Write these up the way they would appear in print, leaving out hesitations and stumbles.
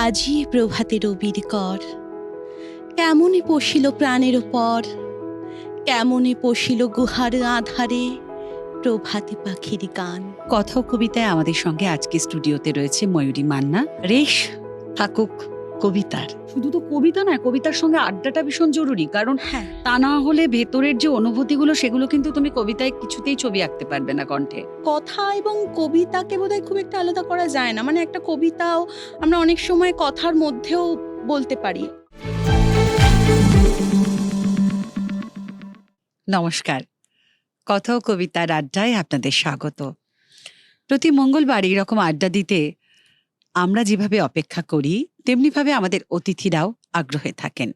আজি প্রভাতে রবির কর, কেমনে পশিল প্রাণের ওপর, কেমনে পশিল গুহার আধারে প্রভাতে পাখির গান। কথা ও কবিতায় আমাদের সঙ্গে আজকে স্টুডিওতে রয়েছে ময়ূরী মান্না। রেশ থাকুক কবিতার, শুধু তো কবিতা নয়, কবিতার সঙ্গে আড্ডাটা ভীষণ জরুরি, কারণ হ্যাঁ, তা না হলে ভেতরের যে অনুভূতিগুলো সেগুলো কিন্তু তুমি কবিতায় কিছুতেই ছবি আঁকতে পারবে না কণ্ঠে। কথা এবং কবিতাকে বোধহয় খুব একটা আলাদা করা যায় না, মানে একটা কবিতাও আমরা অনেক সময় কথার মধ্যেও বলতে পারি। নমস্কার, কথা ও কবিতার আড্ডায় আপনাদের স্বাগত। প্রতি মঙ্গলবার এইরকম আড্ডা দিতে আমরা যেভাবে অপেক্ষা করি, তেমনিভাবে আমাদের অতিথিরাও আগ্রহে থাকেন।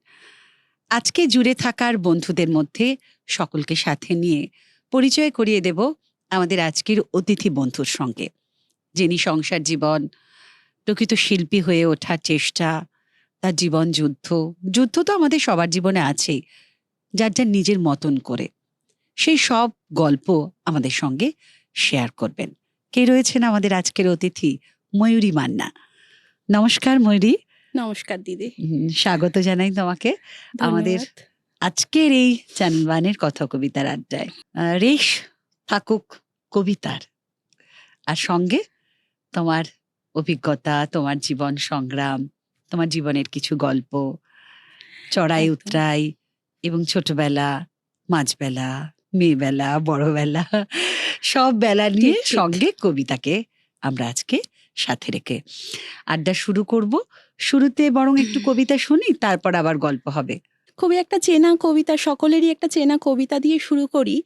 আজকে জুড়ে থাকার বন্ধুদের মধ্যে সকলকে সাথে নিয়ে পরিচয় করিয়ে দেব আমাদের আজকের অতিথি বন্ধুর সঙ্গে, যিনি সংসার জীবন, প্রকৃত শিল্পী হয়ে ওঠার চেষ্টা, তার জীবন যুদ্ধ তো আমাদের সবার জীবনে আছেই, যার যার নিজের মতন করে সেই সব গল্প আমাদের সঙ্গে শেয়ার করবেন। কে রয়েছেন আমাদের আজকের অতিথি? ময়ূরী মান্না। নমস্কার ময়ূরী। নমস্কার দিদি, স্বাগত জানাই তোমাকে আমাদের ধন্যবাদ। আজকের এই চ্যানেলবানের কথা কবিতার আড্ডায়। রেশ থাকুক কবিতার, আর সঙ্গে তোমার অভিজ্ঞতা, তোমার জীবন সংগ্রাম, তোমার জীবনের কিছু গল্প, চড়াই একদম। উতরাই এবং ছোটবেলা, মাঝবেলা, মেয়েবেলা, বড়বেলা, সব বেলা নিয়ে ঠিক, ঠিক। সঙ্গে কবিতাকে আমরা আজকে সাথে রেখে আড্ডা শুরু করব। শুরুতে বরং একটু কবিতা শুনি, তারপর আবার গল্প হবে। খুবই একটা চেনা কবিতা, সকলেরই একটা চেনা কবিতা দিয়ে শুরু করি।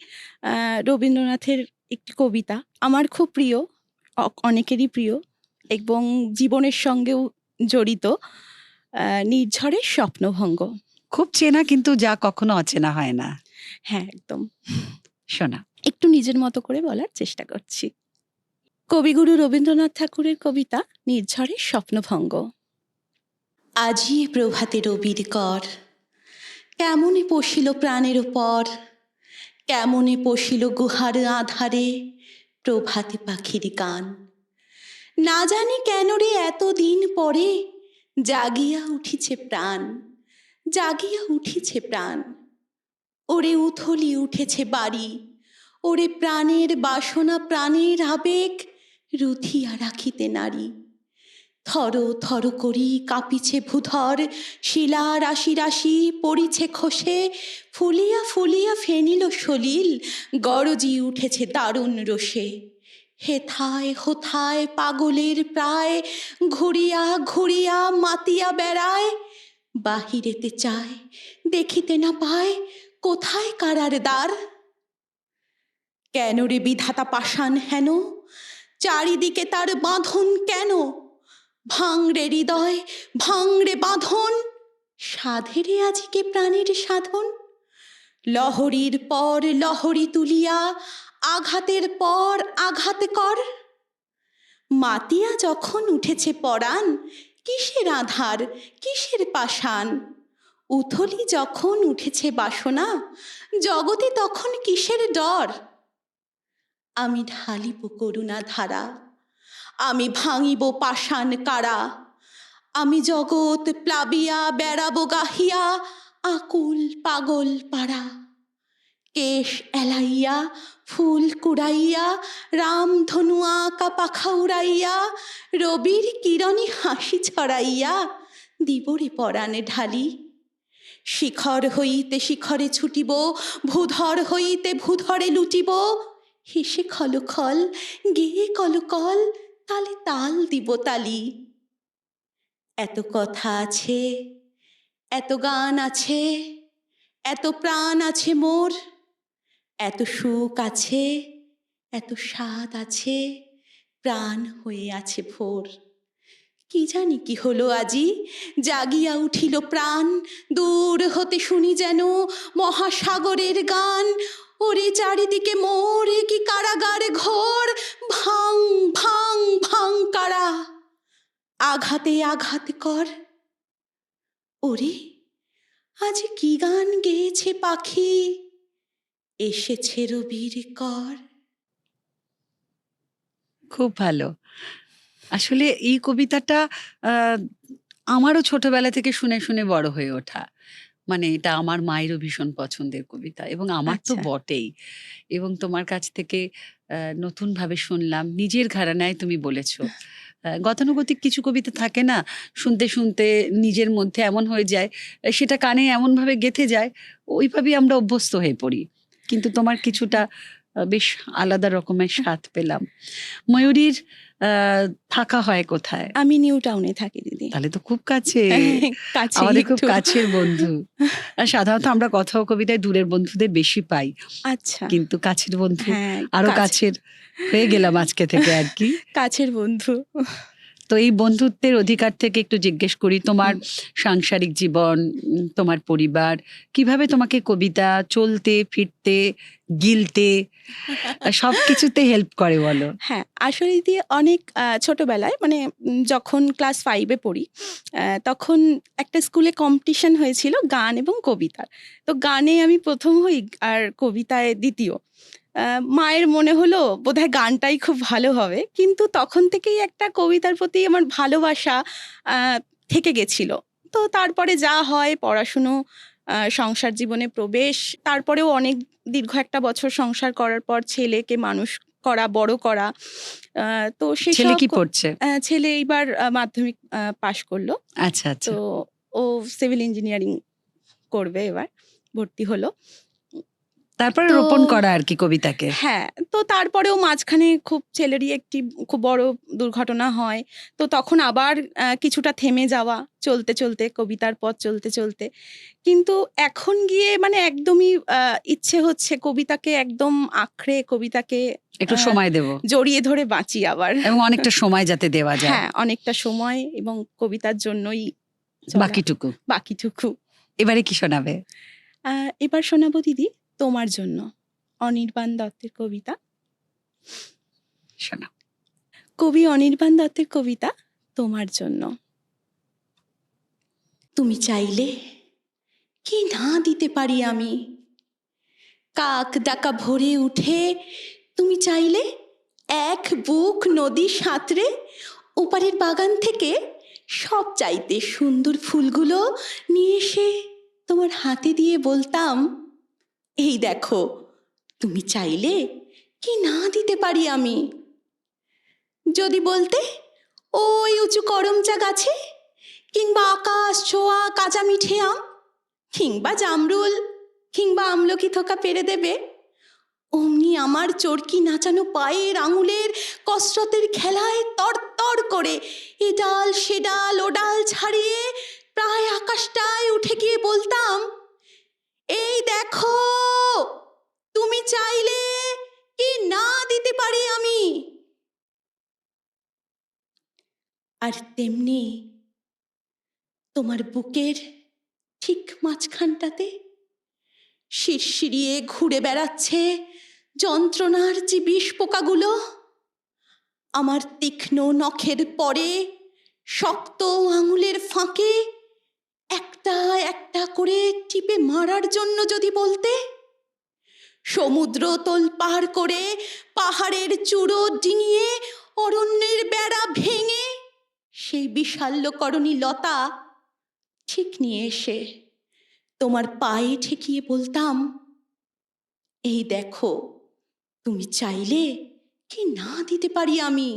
রবীন্দ্রনাথের একটি কবিতা আমার খুব প্রিয়, অনেকেরই প্রিয় এবং জীবনের সঙ্গেও জড়িত। নির্ঝরের স্বপ্নভঙ্গ। খুব চেনা, কিন্তু যা কখনো অচেনা হয় না। হ্যাঁ, একদম। শোনা। একটু নিজের মতো করে বলার চেষ্টা করছি। কবিগুরু রবীন্দ্রনাথ ঠাকুরের কবিতা নির্ঝরের স্বপ্নভঙ্গ। আজি প্রভাতে রবির কর, কেমনে পশিল প্রাণের ওপর, কেমনে পশিল গুহার আধারে প্রভাতে পাখির গান। না জানি কেন রে এতদিন পরে জাগিয়া উঠিছে প্রাণ, জাগিয়া উঠিছে প্রাণ। ওরে উথলি উঠেছে বাড়ি, ওরে প্রাণের বাসনা প্রাণের আবেগ রুথিয়া রাখিতে নারী। থর থর করি কাঁপিছে ভূধর, শিলা রাশি রাশি পড়িছে খসে, ফুলিয়া ফুলিয়া ফেনিল সলিল, গরজি উঠেছে দারুণ রোষে। হেথায় হোথায় পাগলের প্রায়, ঘুরিয়া ঘুরিয়া মাতিয়া বেড়ায়। বাহিরেতে চায়, দেখিতে না পায়, কোথায় কারার দ্বার। কেন রে বিধাতা পাষাণ হেন, চারিদিকে তার বাঁধন কেন? ভাঙড়ে হৃদয়, ভাঙড়ে বাঁধন, সাধেরে আজকে প্রাণের সাধন। লহরীর পর লহরী তুলিয়া আঘাতের পর আঘাত কর। মাতিয়া যখন উঠেছে পরাণ, কিসের আধার, কিসের পাষাণ। উথলি যখন উঠেছে বাসনা, জগতে তখন কিসের ডর। আমি ঢালিব করুণা ধারা, আমি ভাঙিব পাষাণ কারা। আমি জগৎ প্লাবিয়া বেড়াবো গাহিয়া আকুল পাগল পাড়া। কেশ এলাইয়া ফুল কুড়াইয়া, রামধনু আঁকা পাখা উড়াইয়া, রবির কিরণে হাসি ছড়াইয়া দিবরে পরাণে ঢালি। শিখর হইতে শিখরে ছুটিব, ভূধর হইতে ভূধরে লুটিব। হেসে খলখল গেয়ে কলকল, তালে তাল দিব তালি। এত কথা আছে, এত গান আছে, এত প্রাণ আছে মোর, এত সুখ আছে, এত স্বাদ আছে, প্রাণ হয়ে আছে ভোর। কি জানি কি হলো আজি, জাগিয়া উঠিল প্রাণ, দূর হতে শুনি যেন মহাসাগরের গান। ওরে চারিদিকে মোর, কি কারাগার ঘোর, ভাং ভাং ভাং কারা, আঘাতে আঘাত কর। ওরে আজ কি গান গেয়েছে পাখি, এসেছে রবির কর। খুব ভালো। আসলে এই কবিতাটা আমারও ছোটবেলা থেকে শুনে শুনে বড় হয়ে ওঠা। মানে এটা আমার মায়েরও ভীষণ পছন্দের কবিতা এবং আমার তো আচ্ছা। বটেই। এবং তোমার কাছ থেকে নতুনভাবে শুনলাম। নিজের ঘরানায় তুমি বলেছ। গতানুগতিক কিছু কবিতা থাকে না? শুনতে, শুনতে নিজের মধ্যে এমন হয়ে যায়, সেটা কানে এমনভাবে গেঁথে যায়, ওইভাবেই আমরা অভ্যস্ত হয়ে পড়ি। কিন্তু তোমার কিছুটা বেশ আলাদা রকমের স্বাদ পেলাম। ময়ূরীর আ থাকা হয় কোথায়? আমি নিউ টাউনে থাকি দিদি। তাহলে তো খুব কাছে। কাছেই আমাদের খুব একটু। কাছের বন্ধু। সাধারণত আমরা কথা ও কবিতায় দূরের বন্ধুদের বেশি পাই। আচ্ছা। কিন্তু কাছের বন্ধু হ্যাঁ, আরো কাছের হয়ে গেলাম আজকে থেকে আর কি। কাছের বন্ধু। তো এই বন্ধুত্বের অধিকার থেকে একটু জিজ্ঞেস করি, তোমার সাংসারিক জীবন, তোমার পরিবার কিভাবে তোমাকে কবিতা চলতে, ফিরতে, গিলতে সবকিছুতে হেল্প করে বলো? হ্যাঁ, আসলে দিদি অনেক ছোটবেলায় মানে যখন ক্লাস 5 এ পড়ি, তখন একটা স্কুলে কম্পিটিশন হয়েছিল গান এবং কবিতার। তো গানে আমি ১ম হই আর কবিতায় ২য়। মায়ের মনে হলো বোধহয় গানটাই খুব ভালো হবে। কিন্তু তখন থেকেই একটা কবিতার প্রতি আমার ভালোবাসা আ থেকে গেছিল। তো তারপরে যা হয় পড়াশুনো, সংসার জীবনে প্রবেশ, তারপরেও অনেক দীর্ঘ একটা বছর সংসার করার পর ছেলেকে মানুষ করা, বড় করা। তো ছেলে সেসব কি পড়ছে? ছেলে এইবার মাধ্যমিক পাশ করলো। আচ্ছা, আচ্ছা। তো ও সিভিল ইঞ্জিনিয়ারিং করবে এবার, ভর্তি হলো। তারপরে তো রোপণ করা আর কি কবিতাকে। হ্যাঁ, তো তারপরেও মাঝখানে খুব ছেলেরই একটি খুব বড় দুর্ঘটনা হয়। তো তখন আবার কিছুটা থেমে যাওয়া, চলতে, চলতে কবিতার পথ চলতে, চলতে। কিন্তু এখন গিয়ে মানে একদমই ইচ্ছে হচ্ছে কবিতাকে একদম আঁকড়ে কবিতাকে একটু আ সময় দেব জড়িয়ে ধরে বাঁচি আবার। এবং অনেকটা সময় যাতে দেওয়া যায়। হ্যাঁ, অনেকটা সময় এবং কবিতার জন্যই চলা বাকিটুকু। বাকিটুকু। এবারে কি শোনাবে? আ এবার শোনাবো দিদি 'তোমার জন্য' অনির্বাণ দত্তের কবিতা। শোনাও। কবি অনির্বাণ দত্তের কবিতা 'তোমার জন্য'। তুমি চাইলে কি না দিতে পারি আমি, কাক ডাকা ভোরে উঠে তুমি চাইলে এক বুক নদী সাঁতরে ওপারের বাগান থেকে সব চাইতে সুন্দর ফুলগুলো নিয়ে এসে তোমার হাতে দিয়ে বলতাম, এই দেখো তুমি চাইলে কি না দিতে পারি আমি। যদি বলতে ওই উঁচু করমচা গাছে, কিংবা আকাশ ছোঁয়া কাঁচা মিঠে আম, কিংবা জামরুল, কিংবা আমলকি থোকা পেরে দেবে, অমনি আমার চরকি নাচানো পায়ের আঙুলের কসরতের খেলায় তড়তড় করে এ ডাল সে ডাল ও ডাল ছাড়িয়ে প্রায় আকাশটায় উঠে গিয়ে বলতাম, এই দেখো তুমি চাইলে কি না দিতে পারি আমি। আর তেমনি তোমার বুকের ঠিক মাঝখানটাতে শিরশিরিয়ে ঘুরে বেড়াচ্ছে যন্ত্রণার যে বিষ পোকাগুলো, আমার তীক্ষ্ণ নখের পরে শক্ত আঙুলের ফাঁকে একটা একটা করে টিপে মারার জন্য যদি বলতে, সমুদ্র তোলপাড় করে পাহাড়ের চূড়ো ডিঙিয়ে অরণ্যের বেড়া ভেঙে সেই বিশাল্যকরণী লতা ঠিক নিয়ে এসে তোমার পায়ে ঠেকিয়ে বলতাম, এই দেখো তুমি চাইলে কি না দিতে পারি আমি।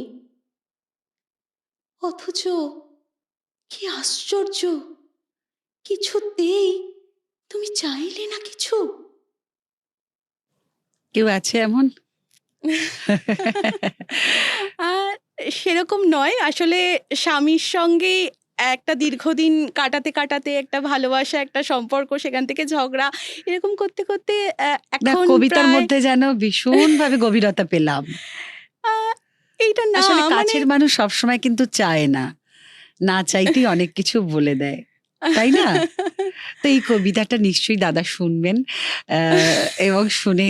অথচ কি আশ্চর্য, কিছুতেই তুমি চাইলে না কিছু। কেউ আছে এমন? সেরকম নয় আসলে, স্বামীর সঙ্গে একটা দীর্ঘদিন কাটাতে কাটাতে একটা ভালোবাসা, একটা সম্পর্ক, সেখান থেকে ঝগড়া, এরকম করতে করতে না, এখন কবিতার প্রায় মধ্যে যেন ভীষণভাবে গভীরতা পেলাম। আহ, এইটা না আসলে মানে কাছের মানুষ সবসময় কিন্তু চায় না, না চাইতেই অনেক কিছু বলে দেয়, তাই না? তো এই কবিতাটা নিশ্চয়ই দাদা শুনবেন এবং শুনে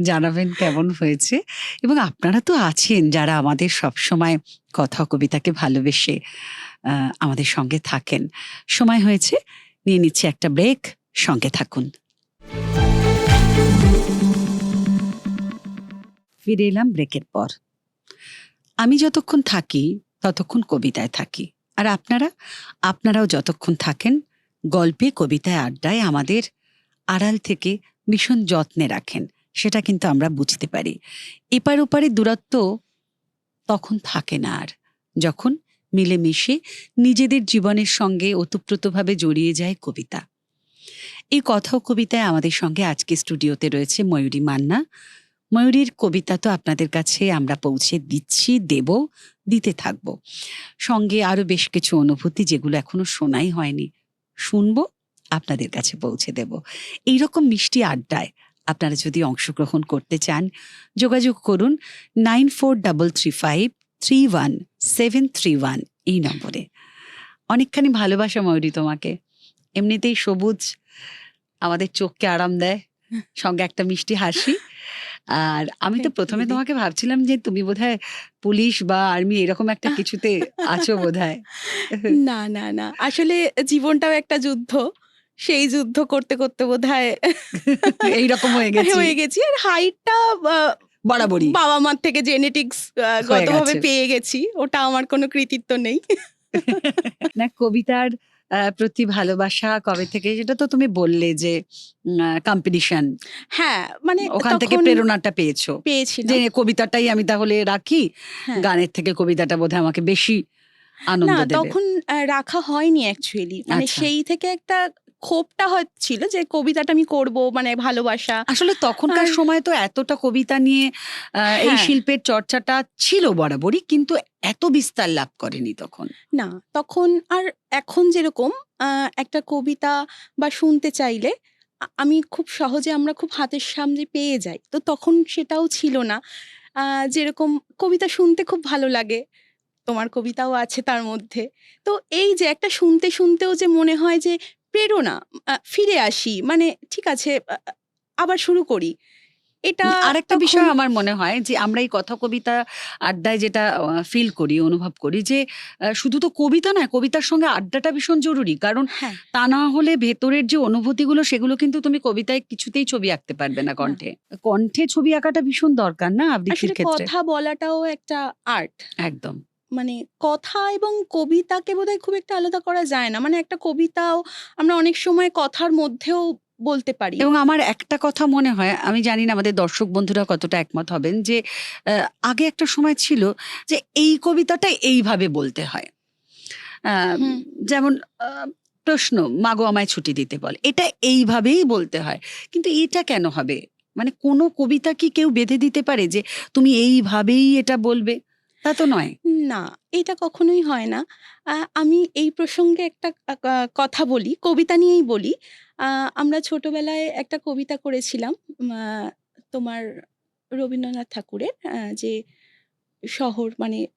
জানাবেন কেমন হয়েছে। এবং আপনারা তো আছেন যারা আমাদের সবসময় কথা ও কবিতাকে ভালোবেসে আমাদের সঙ্গে থাকেন। সময় হয়েছে, নিয়ে নিচ্ছে একটা ব্রেক, সঙ্গে থাকুন। ফিরে এলাম ব্রেকের পর। আমি যতক্ষণ থাকি ততক্ষণ কবিতায় থাকি। আর আপনারাও যতক্ষণ থাকেন গল্পে, কবিতায়, আড্ডায় আমাদের আড়াল থেকে ভীষণ যত্নে রাখেন, সেটা কিন্তু আমরা বুঝতে পারি। এপার ওপারের দূরত্ব তখন থাকে না আর, যখন মিলেমিশে নিজেদের জীবনের সঙ্গে ওতপ্রোতভাবে জড়িয়ে যায় কবিতা। এই কথা ও কবিতায় আমাদের সঙ্গে আজকে স্টুডিওতে রয়েছে ময়ূরী মান্না। ময়ূরীর কবিতা তো আপনাদের কাছে আমরা পৌঁছে দিচ্ছি, দিতে থাকব। সঙ্গে আরো বেশ কিছু অনুভূতি যেগুলো এখনো শোনাই হয়নি, শুনবো, আপনাদের কাছে পৌঁছে দেব। এইরকম মিষ্টি আড্ডায় আপনারা যদি অংশগ্রহণ করতে চান, যোগাযোগ করুন 9433531731 এই নম্বরে। অনেকখানি ভালোবাসা ময়ূরী তোমাকে। এমনিতেই সবুজ আমাদের চোখকে আরাম দেয়, সঙ্গে একটা মিষ্টি হাসি। আর আমি তো Thank you, প্রথমে দিদি। তোমাকে ভাবছিলাম যে তুমি বোধহয় পুলিশ বা আর্মি এরকম একটা কিছুতে আছো বোধহয়। না, না, না। আসলে জীবনটাও একটা যুদ্ধ। সেই যুদ্ধ করতে, করতে বোধহয় এইরকম হয়ে গেছি হয়ে গেছি। আর হাইটটা বরাবরই বাবা-মার থেকে জেনেটিক্স হয়ে গতভাবে গেছে। পেয়ে গেছি। ওটা আমার কোনো কৃতিত্ব নেই। না, কবিতার প্রতি ভালোবাসা কবে থেকে, সেটা তো তুমি বললে যে কম্পিটিশন, হ্যাঁ, মানে ওখান থেকে তখন প্রেরণাটা পেয়েছো যে পেয়েছিলাম। কবিতাটাই আমি তাহলে রাখি, হ্যাঁ। গানের থেকে কবিতাটা বোধহয় আমাকে বেশি না, আনন্দ দেবে। তখন রাখা হয়নি অ্যাকচুয়ালি। মানে আচ্ছা। সেই থেকে একটা ক্ষোভটা ছিল যে কবিতাটা আমি করব, মানে ভালোবাসা। আসলে তখনকার আর সময় তো এতটা কবিতা নিয়ে এই হ্যাঁ, শিল্পের চর্চাটা ছিল বরাবরই, কিন্তু এত বিস্তার লাভ করেনি তখন। না তখন আর এখন যেরকম একটা কবিতা বা শুনতে চাইলে আমি খুব সহজে আমরা খুব হাতের সামনে পেয়ে যাই। তো তখন সেটাও ছিল না। যেরকম কবিতা শুনতে খুব ভালো লাগে। তোমার কবিতাও আছে তার মধ্যে। তো এই যে একটা শুনতে, শুনতেও যে মনে হয় যে প্রেরণা, ফিরে আসি। মানে ঠিক আছে, আবার শুরু করি। এটা আরেকটা তখন বিষয় আমার মনে হয় যে আমরা এই কথা কবিতা আড্ডায় যেটা ফিল করি, অনুভব করি যে শুধু তো কবিতা নয়, কবিতার সঙ্গে আড্ডাটা ভীষণ জরুরি। কারণ হ্যাঁ, তা না হলে ভেতরের যে অনুভূতিগুলো সেগুলো কিন্তু তুমি কবিতায় কিছুতেই ছবি আঁকতে পারবে না। না। কণ্ঠে কণ্ঠে ছবি আঁকাটা ভীষণ দরকার না আবৃত্তির আসলে ক্ষেত্রে। কথা বলাটাও একটা আর্ট। একদম। মানে কথা এবং কবিতাকে বোধহয় খুব একটা আলাদা করা যায় না। মানে একটা কবিতাও আমরা অনেক সময় কথার মধ্যেও বলতে পারি। এবং আমার একটা কথা মনে হয়, আমি জানি না আমাদের দর্শক বন্ধুরা কতটা একমত হবেন, যে আগে একটা সময় ছিল যে এই কবিতাটা এইভাবে বলতে হয়। আহ, হুম। যেমন প্রশ্ন, মাগো আমায় ছুটি দিতে বল, এটা এইভাবেই বলতে হয়। কিন্তু এটা কেন হবে? মানে কোনো কবিতা কি কেউ বেঁধে দিতে পারে যে তুমি এইভাবেই এটা বলবে? তা তো নয়। না, এটা কখনোই হয় না। আমি এই প্রসঙ্গে একটা কথা বলি, কবিতা নিয়েই বলি। আ আমরা ছোটবেলায় একটা কবিতা করেছিলাম। আ তোমার রবীন্দ্রনাথ ঠাকুরের যে শহর মানে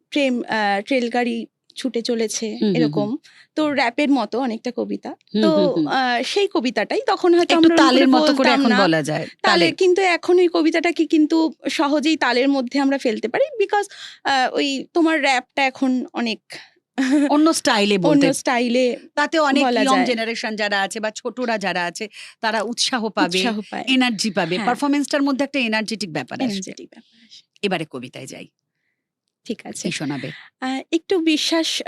রেলগাড়ি ছুটে চলেছে হুম হুম হুম এরকম। তো র‍্যাপের মতো অনেকটা কবিতা। হুম তো হুম হুম। সেই কবিতাটাই তখন হয়তো একটু আমরা ওরম করে তালের মতো করে বলতাম এখন না। বলা যায়, তালে তালের কিন্তু এখন ওই কবিতাটাকে কিন্তু সহজেই তালের মধ্যে আমরা ফেলতে পারি। বিকজ ওই তোমার র‍্যাপটা এখন অনেক অন্য স্টাইলে অন্য বলতে, স্টাইলে তাতে অনেক বলা ইয়ং যায়। জেনারেশন যারা আছে বা ছোটরা যারা আছে তারা উৎসাহ পাবে, উৎসাহ পায়। এনার্জি পাবে, হ্যাঁ, পারফরমেন্সটার মধ্যে একটা এনার্জেটিক ব্যাপার আসবে। এনার্জেটিক ব্যাপার আসে। এবারে কবিতায় যাই, ঠিক আছে। কি শোনাবে? আ একটু বিশ্বাস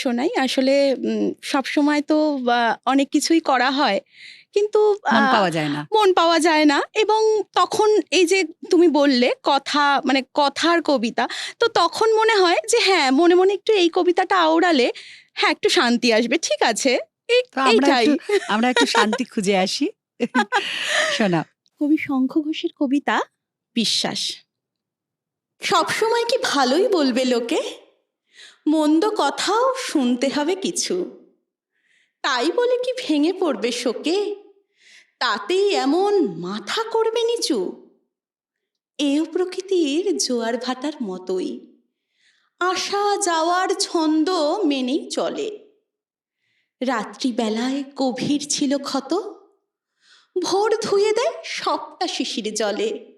শোনাই। আসলে সবসময় তো আ অনেক কিছুই করা হয়। কিন্তু আ মন পাওয়া যায় না। মন পাওয়া যায় না এবং তখন এই যে তুমি বললে কথা মানে কথার কবিতা। তো তখন মনে হয় যে হ্যাঁ, মনে, মনে একটু এই কবিতাটা আওড়ালে হ্যাঁ, একটু শান্তি আসবে। ঠিক আছে। তো এইটাই। আমরা একটু শান্তি খুঁজে আসি। শোনাও। কবি শঙ্খ ঘোষের কবিতা 'বিশ্বাস'। সবসময় কি ভালোই বলবে লোকে? মন্দ কথাও শুনতে হবে কিছু। তাই বলে কি ভেঙে পড়বে শোকে? তাতেই এমন মাথা করবে নিচু? এও প্রকৃতির জোয়ার ভাটার মতোই। আসা যাওয়ার ছন্দ মেনেই চলে। রাত্রিবেলায় গভীর ছিল ক্ষত, ভোর ধুয়ে দেয় সবটা শিশির জলে।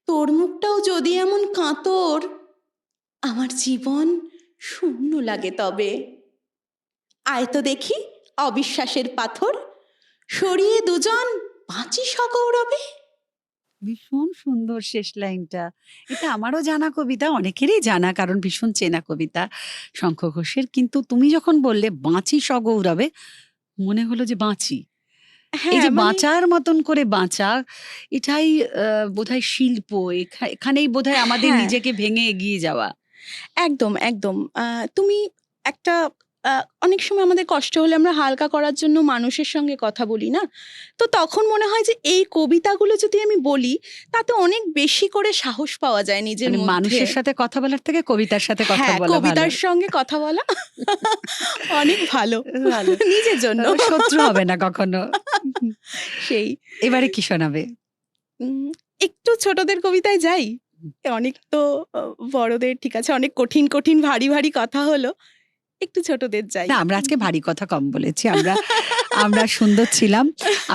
তোর মুখটাও যদি এমন কাতর, আমার জীবন শূন্য লাগে তবে। আয় তো দেখি অবিশ্বাসের পাথর, সরিয়ে দুজন বাঁচি সগৌরবে। ভীষণ সুন্দর শেষ লাইনটা। এটা আমারও জানা কবিতা, অনেকেরই জানা, কারণ ভীষণ চেনা কবিতা শঙ্খ ঘোষের। কিন্তু তুমি যখন বললে বাঁচি সগৌরবে, মনে হলো যে বাঁচি। এই হ্যাঁ, যে মানে বাঁচার মতন করে বাঁচা, এটাই বোধহয় শিল্প। এখানেই বোধহয় আমাদের হ্যাঁ, নিজেকে ভেঙে এগিয়ে যাওয়া। একদম, একদম। তুমি একটা আ অনেক সময় আমাদের কষ্ট হলে আমরা হালকা করার জন্য মানুষের সঙ্গে কথা বলি না? তো তখন মনে হয় যে এই কবিতাগুলো যদি আমি বলি, তাতে অনেক বেশি করে সাহস পাওয়া যায় নিজের মানে মধ্যে। মানুষের সাথে কথা বলার থেকে কবিতার সাথে কথা হ্যাঁ, বলা ভালো। কবিতার সঙ্গে কথা বলা অনেক ভালো। ভালো। নিজের জন্য। শত্রু হবে না কখনো। সেই। এবারে কি শোনাবে? উম একটু ছোটদের কবিতায় যাই? অনেক তো অ বড়দের ঠিক আছে, অনেক কঠিন, কঠিন ভারী, ভারী কথা হলো। একটু ছোটদের যাই। না, আমরা আজকে ভারী কথা কম বলেছি। আমরা আমরা সুন্দর ছিলাম,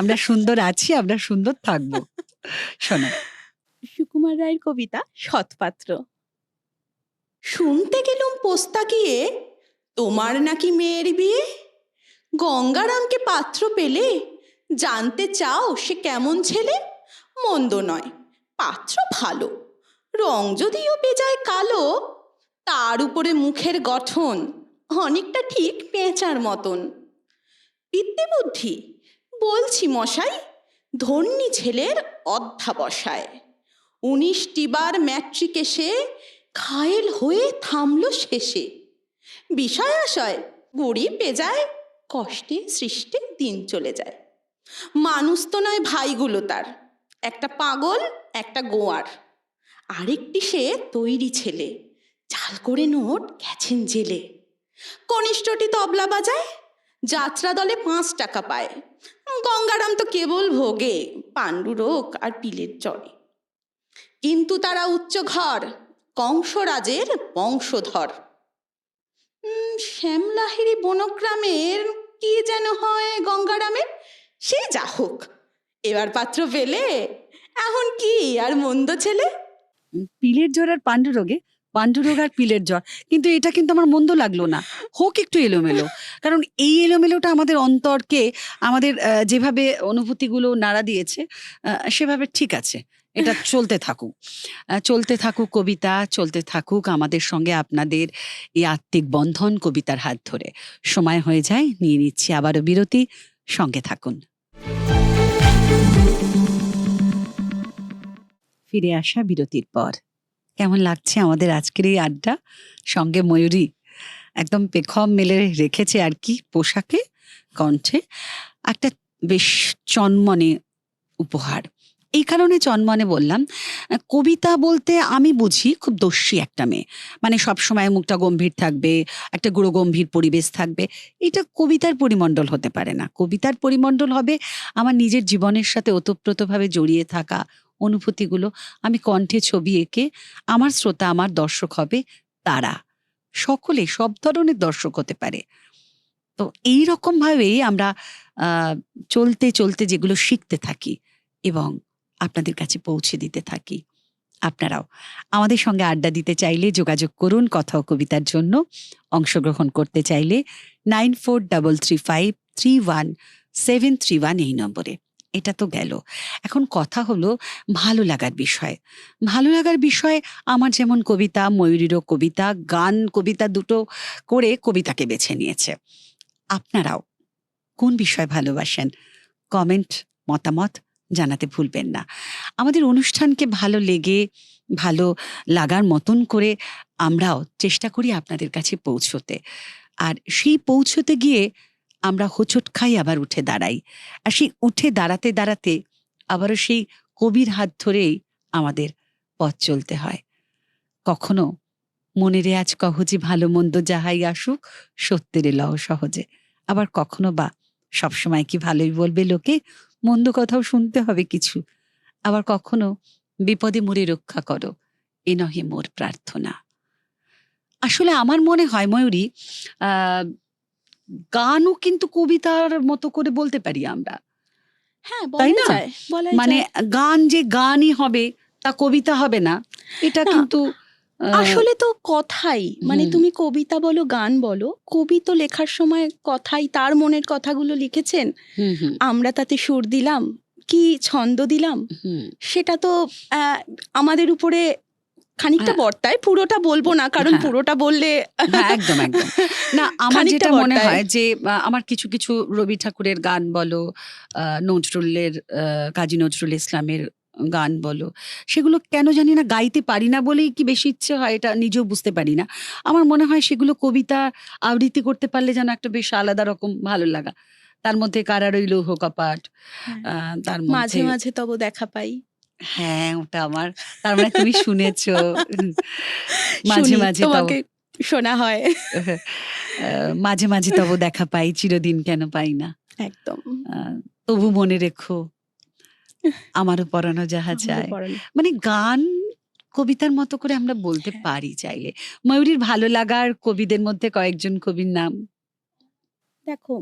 আমরা সুন্দর আছি, আমরা সুন্দর থাকবো। শোনো। সুকুমার রায়ের কবিতা 'সৎপাত্র'। শুনতে গেলুম পোস্তা গিয়ে, তোমার নাকি মেয়ের বিয়ে। গঙ্গারামকে পাত্র পেলে, জানতে চাও সে কেমন ছেলে। মন্দ নয়, পাত্র ভালো, রং যদিও বেজায় কালো, তার উপরে মুখের গঠন অনেকটা ঠিক পেঁচার মতন। বিদ্যে বুদ্ধি বলছি মশাই, ধন্যী ছেলের অধ্যাবসায়। 19টি বার ম্যাট্রিক এসে ঘায়েল হয়ে থামল শেষে। বিষয় আশয় গরিব বেজায়, কষ্টে সৃষ্টে দিন চলে যায়। মানুষ তো নয় ভাইগুলো তার, একটা পাগল একটা গোয়ার। আরেকটি সে তৈরি ছেলে, চাল করে নোট গেছেন জেলে। কনিষ্ঠটি তবলা বাজায়, যাত্রা দলে 5 টাকা পায়। গঙ্গারাম তো কেবল ভোগে পাণ্ডুরোগ আর পিলের জ্বরে। কিন্তু তারা উচ্চ ঘর, কংসরাজের বংশধর। শ্যামলাহিরি বনগ্রামের কি যেন হয় গঙ্গারামের, সে যা হোক, এবার পাত্র পেলে এখন কি আর মন্দ ছেলে। পিলের জ্বর আর পাণ্ডুরোগে, পাণ্ডুরোগ আর পিলের জ্বর, কিন্তু এটা কিন্তু আমার মন্দ লাগলো না। হোক একটু এলোমেলো, কারণ এই এলোমেলোটা আমাদের অন্তরকে, আমাদের যেভাবে অনুভূতিগুলো নাড়া দিয়েছে, সেভাবে ঠিক আছে। এটা চলতে থাকুক, চলতে থাকুক কবিতা, চলতে থাকুক আমাদের সঙ্গে আপনাদের এই আত্মিক বন্ধন কবিতার হাত ধরে। সময় হয়ে যায়, নিয়ে নিচ্ছি আবারও বিরতি, সঙ্গে থাকুন। ফিরে আসা বিরতির পর কেমন লাগছে আমাদের আজকের এই আড্ডা? সঙ্গে ময়ূরী একদম পেখম মেলে রেখেছে আর কি, পোশাকে, কণ্ঠে একটা বেশ চনমনে উপহার। এই কারণে চনমনে বললাম, কবিতা বলতে আমি বুঝি খুব দস্যি একটা মেয়ে, মানে সবসময় মুখটা গম্ভীর থাকবে, একটা গুঁড়ো গম্ভীর পরিবেশ থাকবে। এটা কবিতার পরিমণ্ডল হতে পারে না। কবিতার পরিমণ্ডল হবে আমার নিজের জীবনের সাথে ওতপ্রোতভাবে জড়িয়ে থাকা অনুভূতিগুলো আমি কণ্ঠে ছবি এঁকে, আমার শ্রোতা, আমার দর্শক হবে তারা। সকলে, সব ধরনের দর্শক হতে পারে। তো এই রকম ভাবেই আমরা চলতে চলতে যেগুলো শিখতে থাকি এবং আপনাদের কাছে পৌঁছে দিতে থাকি। আপনারাও আমাদের সঙ্গে আড্ডা দিতে চাইলে যোগাযোগ করুন কথা ও কবিতার জন্য। অংশগ্রহণ করতে চাইলে 9433531731 এই নম্বরে। এটা তো গেল। এখন কথা হলো ভালো লাগার বিষয়। ভালো লাগার বিষয় আমার যেমন কবিতা, ময়ূরীরও কবিতা, গান, কবিতা দুটো করে কবিতাকে বেছে নিয়েছে। আপনারাও কোন বিষয় ভালোবাসেন? কমেন্ট, মতামত জানাতে ভুলবেন না। আমাদের অনুষ্ঠানকে ভালো লেগে, ভালো লাগার মতন করে আমরাও চেষ্টা করি আপনাদের কাছে পৌঁছতে। আর সেই পৌঁছতে গিয়ে আমরা হোঁচট খাই, আবার উঠে দাঁড়াই। আর সেই উঠে দাঁড়াতে দাঁড়াতে আবারও সেই কবির হাত ধরেই আমাদের পথ চলতে হয়। কখনো মনে রেয়াজ কহ যে ভালো মন্দ যাহাই আসুক, সত্যের লও সহজে। আবার কখনো বা সবসময় কি ভালোই বলবে লোকে, মন্দ কথাও শুনতে হবে কিছু। আবার কখনো বিপদে মোরে রক্ষা করো, এ নহে মোর প্রার্থনা। আসলে আমার মনে হয় ময়ূরী, আহ গানও কিন্তু কবিতার মতো করে বলতে পারি আমরা, হ্যাঁ, তাই বলাই না? যায়, বলাই মানে যায়। গান যে গানই হবে তা কবিতা হবে না, এটা না, কিন্তু আসলে তো কথাই, মানে হুম তুমি কবিতা বলো, গান বলো, কবি তো লেখার সময় কথাই, তার মনের কথাগুলো লিখেছেন। হুম হুম আমরা তাতে সুর দিলাম, কি ছন্দ দিলাম হুম, সেটা তো আমাদের উপরে খানিকটা হ্যাঁ, বর্তায়, পুরোটা বলবো না কারণ হ্যাঁ, পুরোটা বললে হ্যাঁ, একদম একদম না, আমার খানিকটা যেটা মনে বর্তায়। হয় যে আমার কিছু কিছু রবি ঠাকুরের গান বলো, নজরুলের, কাজী নজরুল ইসলামের গান বলো, সেগুলো কেন জানি না গাইতে পারি না বলেই কি বেশি ইচ্ছে হয়, এটা নিজেও বুঝতে পারি না। আমার মনে হয় সেগুলো কবিতা আবৃত্তি করতে পারলে যেন একটা বেশ আলাদা রকম ভালো লাগা। তার মধ্যে কারা রইল লৌহ কপাট, হ্যাঁ, তার মধ্যে মাঝে মাঝে তব দেখা পাই, হ্যাঁ, ওটা আমার, তার মানে তুমি শুনেছো। মাঝে শুনি মাঝে তব তোমাকে শোনা হয়। মাঝে মাঝে তব দেখা পাই, চিরদিন কেন পাই না। একদম। তবু মনে রেখো আমারও পরানো যাহা আমারও চায়। পড়ানো। মানে গান কবিতার মতো করে আমরা বলতে হ্যাঁ, পারি চাইলে। ময়ূরীর ভালো লাগার কবিদের মধ্যে কয়েকজন কবির নাম। দেখো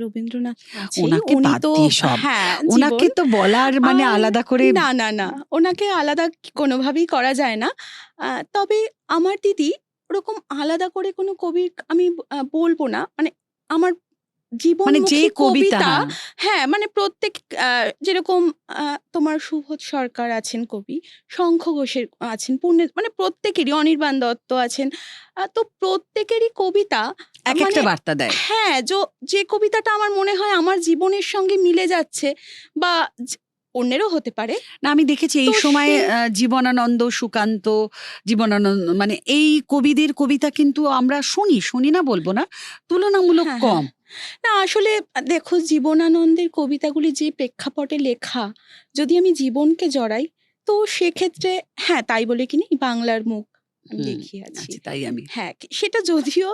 রবীন্দ্রনাথ আছেই, ওনাকে উনি বাদ তো দিয়ে সব। হ্যাঁ ওনাকে জীবন। তো বলার মানে আর আলাদা করে না না না, ওনাকে আলাদা কোনোভাবেই করা যায় না। তবে আমার দিদি ওরকম আলাদা করে কোনো কবির আমি বলবো না, মানে আমার মানে যে জীবনমুখী কবিতা, কবিতা। হ্যাঁ, হ্যাঁ, মানে প্রত্যেক যেরকম তোমার সুবোধ সরকার আছেন কবি, শঙ্খ ঘোষের আছেন, মানে প্রত্যেকেরই, অনির্বাণ দত্ত আছেন। তো প্রত্যেকেরই কবিতা এক মানে একটা বার্তা দেয়। হ্যাঁ, যে কবিতাটা আমার মনে হয় আমার জীবনের সঙ্গে মিলে যাচ্ছে বা অন্যেরও হতে পারে। না, আমি দেখেছি তো এই সময়ে সেই জীবনানন্দ, সুকান্ত, জীবনানন্দ মানে এই কবিদের কবিতা কিন্তু আমরা শুনি, শুনি না বলবো না, তুলনামূলক হ্যাঁ, হ্যাঁ। কম। না আসলে দেখো জীবনানন্দের কবিতাগুলি যে প্রেক্ষাপটে লেখা, যদি আমি জীবনকে জড়াই, তো সেক্ষেত্রে হ্যাঁ, তাই বলে কি নেই বাংলার মুখ আমি হুম, দেখিয়াছি। আচ্ছা, তাই আমি হ্যাঁ, সেটা যদিও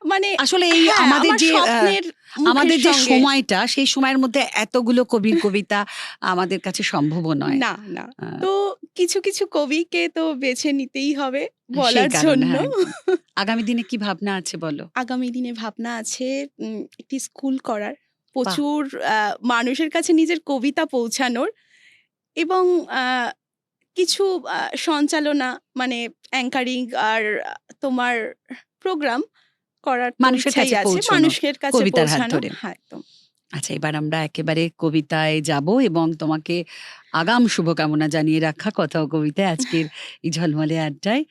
মানে আসলে এই হ্যাঁ, আমাদের আমার যে স্বপ্নের মুখের আমাদের যে সঙ্গে সময়টা, সেই সময়ের মধ্যে এতগুলো কবির কবিতা আমাদের কাছে সম্ভবও নয়। না, না। আ তো কিছু, কিছু কবিকে তো বেছে নিতেই হবে সেই বলার কারণে, জন্য। হ্যাঁ, একদম। আগামী দিনে কি ভাবনা আছে বলো? আগামী দিনে ভাবনা আছে একটি স্কুল করার। বাহ! প্রচুর মানুষের কাছে নিজের কবিতা পৌঁছানোর এবং আ কিছু সঞ্চালনা মানে অ্যাঙ্কারিং আর তোমার প্রোগ্রাম করার তো মানুষের ইচ্ছাই কাছে আছে। পৌঁছনো, মানুষের কাছে কবিতার হাত পৌঁছানো। ধরে। হ্যাঁ, একদম। আচ্ছা, এবার আমরা একেবারে কবিতায় যাব এবং তোমাকে আগাম শুভকামনা জানিয়ে রাখা কথা ও কবিতায় আজকের এই ঝলমলে আড্ডায়।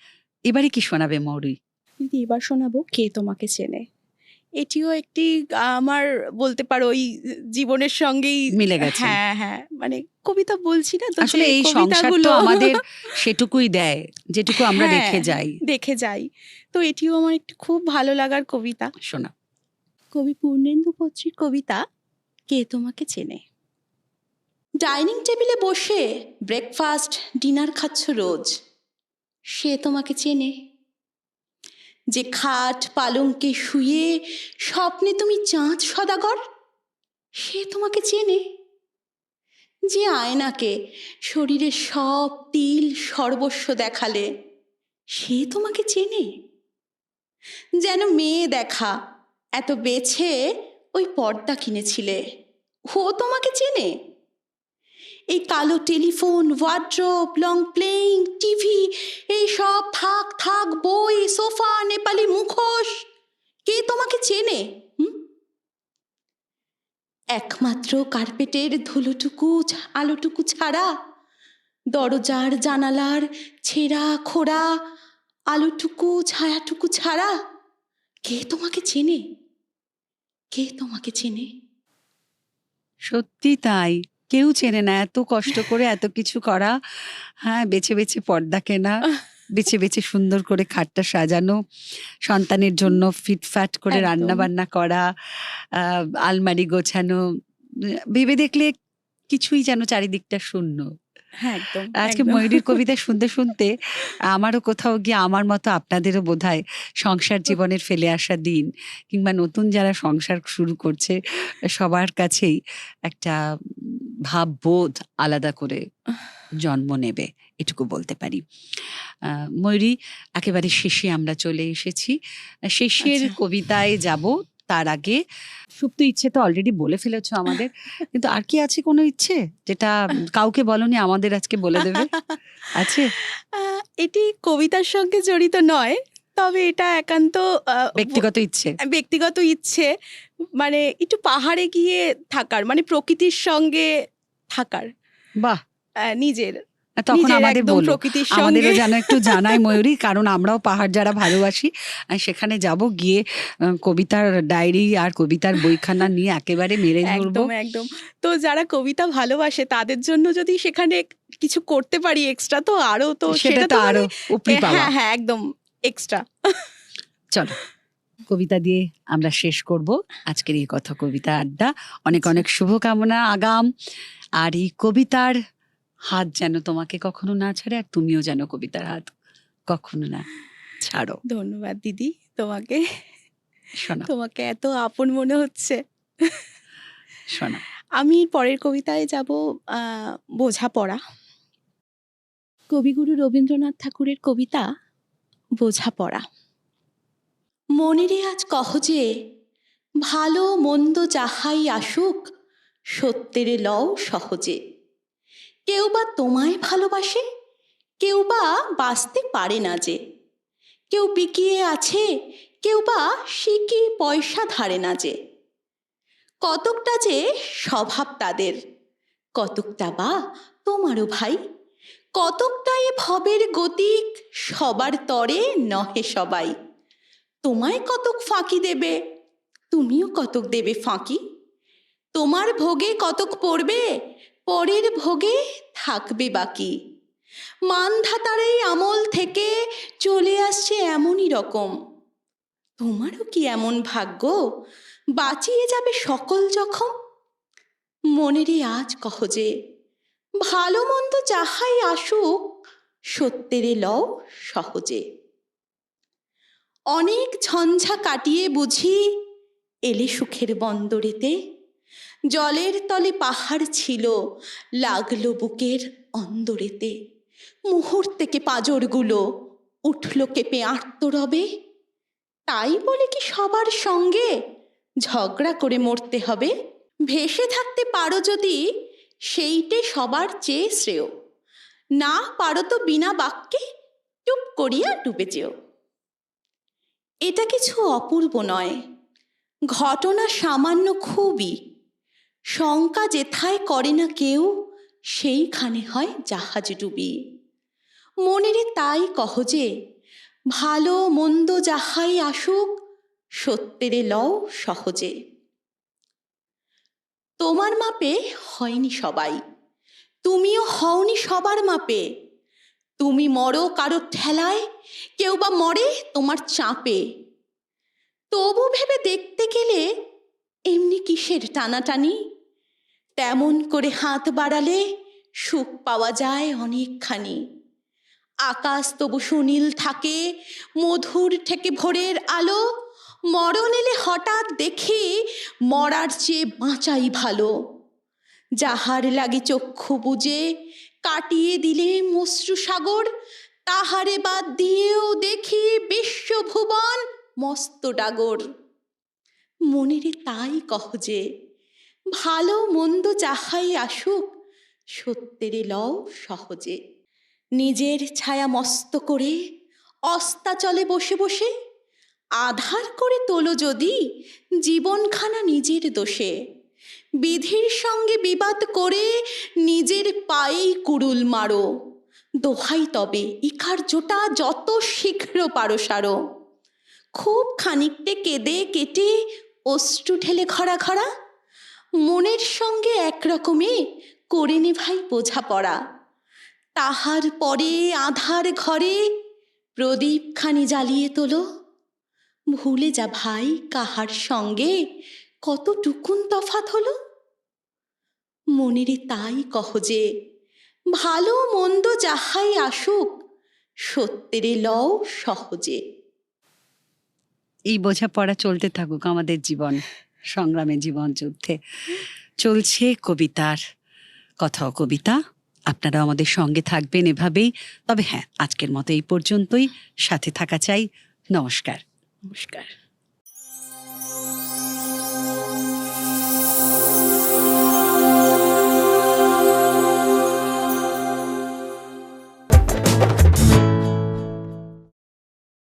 এবারে কি শোনাবে মৌরি? দিদি এবার শোনাবো 'কে তোমাকে চেনে'। এটিও একটি আমার বলতে পারো ওই জীবনের সঙ্গেই মিলে গেছে। হ্যাঁ, হ্যাঁ। মানে কবিতা বলছি না তো যে আসলে এই সংসার তো কবিতাগুলো আমাদের সেটুকুই দেয়, যেটুকু আমরা হ্যাঁ, রেখে যাই। দেখে যাই। তো এটিও আমার একটি খুব ভালো লাগার কবিতা। শোনা। কবি পূর্ণেন্দু বচ্চীর কবিতা 'কে তোমাকে চেনে'। ডাইনিং টেবিলে বসে ব্রেকফাস্ট, ডিনার খাচ্ছ রোজ। সে তোমাকে চেনে। যে খাট পালঙ্কে শুয়ে স্বপ্নে তুমি চাঁদ সদাগর, সে তোমাকে চেনে। যে আয়নাকে শরীরের সব তিল সর্বস্ব দেখালে, সে তোমাকে চেনে। যেন মেয়ে দেখা এত বেছে ওই পর্দা কিনেছিলে, ও তোমাকে চেনে। এই কালো telephone, wardrobe, long playing, TV, এই সব থাক থাক বই, সোফা, নেপালি মুখোশ, কে তোমাকে চেনে? হুম? একমাত্র কার্পেটের ধুলোটুকু আলোটুকু ছাড়া, দরজার জানালার ছেঁড়া খোড়া আলোটুকু ছায়াটুকু ছাড়া, কে তোমাকে চেনে? কে তোমাকে চেনে? সত্যি তাই। কেউ চেনে না। এত কষ্ট করে এত কিছু করা। হ্যাঁ, বেছে, বেছে পর্দা কেনা, বেছে, বেছে সুন্দর করে খাটটা সাজানো, সন্তানের জন্য ফিটফাট করে একদম। রান্নাবান্না করা, আ আলমারি গোছানো। ভেবে দেখলে কিছুই যেন চারিদিকটা শূন্য। হ্যাঁ, একদম, আজকে একদম। ময়ূরীর কবিতা শুনতে, শুনতে আমারও কোথাও গিয়ে আমার মতো আপনাদেরও বোধহয় সংসার জীবনের ফেলে আসা দিন কিংবা নতুন যারা সংসার শুরু করছে সবার কাছেই একটা ভাববোধ আলাদা করে জন্ম নেবে, এটুকু বলতে পারি। ময়ূরী, একেবারে শেষে আমরা চলে এসেছি। শেষের আচ্ছা। কবিতায় যাব, তার আগে সুপ্ত ইচ্ছে তো অলরেডি বলে ফেলেছো আমাদের, কিন্তু আর কি আছে কোনো ইচ্ছে যেটা কাউকে বলনি আমাদের আজকে বলে দেবে? আছে? আ এটি কবিতার সঙ্গে জড়িত নয়। তবে এটা একান্ত আ ব ব্যক্তিগত ইচ্ছে? ব্যক্তিগত ইচ্ছে। মানে একটু পাহাড়ে গিয়ে থাকার, মানে প্রকৃতির সঙ্গে থাকার বাহ! নিজের তখন নিজের আমাদের একদম বলো, প্রকৃতির আমাদেরও সঙ্গে। যেন একটু জানায় ময়ূরী, কারণ আমরাও পাহাড় যারা ভালোবাসি সেখানে যাব, গিয়ে কবিতার ডায়েরি আর কবিতার বইখানা নিয়ে একেবারে মেরে ধরবো। একদম একদম। তো যারা কবিতা ভালোবাসে তাদের জন্য যদি সেখানে কিছু করতে পারি এক্সট্রা, তো আরো, তো সেটা সেটা তো তো আরো উপরি পাওয়া। হ্যাঁ হ্যাঁ একদম এক্সট্রা। চলো কবিতা দিয়ে আমরা শেষ করব আজকের এই কথা কবিতা আড্ডা। অনেক আচ্ছা। অনেক শুভকামনা আগাম। আর এই কবিতার হাত যেন তোমাকে কখনো না ছাড়ে, আর তুমিও যেন কবিতার হাত কখনো না ছাড়ো। ধন্যবাদ দিদি তোমাকে, শোনো তোমাকে এত আপন মনে হচ্ছে। শোনো। আমি পরের কবিতায় যাব, বোঝাপড়া। কবিগুরু রবীন্দ্রনাথ ঠাকুরের কবিতা বোঝাপড়া। মনেরে আজ কহ যে, ভালো মন্দ যাহাই আসুক, সত্যেরে লও সহজে। কেউ বা তোমায় ভালোবাসে, কেউ বা বাঁচতে পারে না যে। কেউ বিকিয়ে আছে, কেউ বা শিকি পয়সা ধারে না যে। কতকটা যে স্বভাব তাদের, কতকটা বা তোমারও ভাই। কতকটা এ ভবের গতিক, সবার তরে নহে সবাই। তোমায় কতক ফাঁকি দেবে, তুমিও কতক দেবে ফাঁকি। তোমার ভোগে কতক পড়বে, পরের ভোগে থাকবে বাকি। মানধাতার এই আমল থেকে চলে আসছে এমনই রকম। তোমারও কি এমন ভাগ্য, বাঁচিয়ে যাবে সকল জখম? মনেরে আজ কহ যে, ভালো মন্দ যাহাই আসুক, সত্যেরে লও সহজে। অনেক ঝঞ্ঝা কাটিয়ে বুঝি এলে সুখের বন্দরেতে। জলের তলে পাহাড় ছিল, লাগলো বুকের অন্দরেতে। মুহূর্তেকে পাঁজরগুলো উঠল কেঁপে আর্তরবে। তাই বলে কি সবার সঙ্গে ঝগড়া করে মরতে হবে? ভেসে থাকতে পারো যদি, সেইটে সবার চেয়ে শ্রেয়। না পারো তো বিনা বাক্যে টুপ করিয়া ডুবে যেও। এটা কিছু অপূর্ব নয়, ঘটনা সামান্য খুবই। শঙ্কা যেথায় করে না কেউ, সেইখানে হয় জাহাজ ডুবি। মনেরে তাই কহ যে, ভালো মন্দ যাহাই আসুক, সত্যেরে লও সহজে। তোমার মাপে হয়নি সবাই, তুমিও হওনি সবার মাপে। তুমি মরো কারো ঠেলায়, কেউ বা মরে তোমার চাপে। তবু ভেবে দেখতে গেলে এমনি কিসের টানাটানি? তেমন করে হাত বাড়ালে সুখ পাওয়া যায় অনেকখানি। আকাশ তবু সুনীল থাকে, মধুর ঠেকে ভোরের আলো। মরণ এলে হঠাৎ দেখি, মরার চেয়ে বাঁচাই ভালো। যাহার লাগি চক্ষু বুজে কাটিয়ে দিলে মশ্রু সাগর, তাহারে বাদ দিয়েও দেখি বিশ্বভুবন মস্ত ডাগর। মনেরে তাই কহ যে, ভালো মন্দ যাহাই আসুক, সত্যেরে লও সহজে। নিজের ছায়া মস্ত করে অস্তাচলে বসে বসে, আধার করে তোলো যদি জীবনখানা নিজের দোষে। বিধির সঙ্গে বিবাদ করে নিজের পায়েই কুড়ুল মারো। দোহাই তবে ইকার জোটা যত শীঘ্র পারো সারো। খুব খানিকটে কেঁদে কেটে অশ্রু ঢেলে ঘরা ঘরা, মনের সঙ্গে একরকমে করে নে ভাই বোঝাপড়া। তাহার পরে আধার ঘরে প্রদীপখানি জ্বালিয়ে তোলো। ভুলে যা ভাই কাহার সঙ্গে কতটুকুন তফাৎ হলো। মনেরে তাই কহ যে, ভালো মন্দ যাহাই আসুক, সত্যেরে লও সহজে। এই বোঝাপড়া চলতে থাকুক আমাদের জীবন সংগ্রামে, জীবন যুদ্ধে। চলছে কবিতার কথা ও কবিতা। আপনারা আমাদের সঙ্গে থাকবেন এভাবেই। তবে হ্যাঁ, আজকের মতো এই পর্যন্তই। সাথে থাকা চাই। নমস্কার। নমস্কার।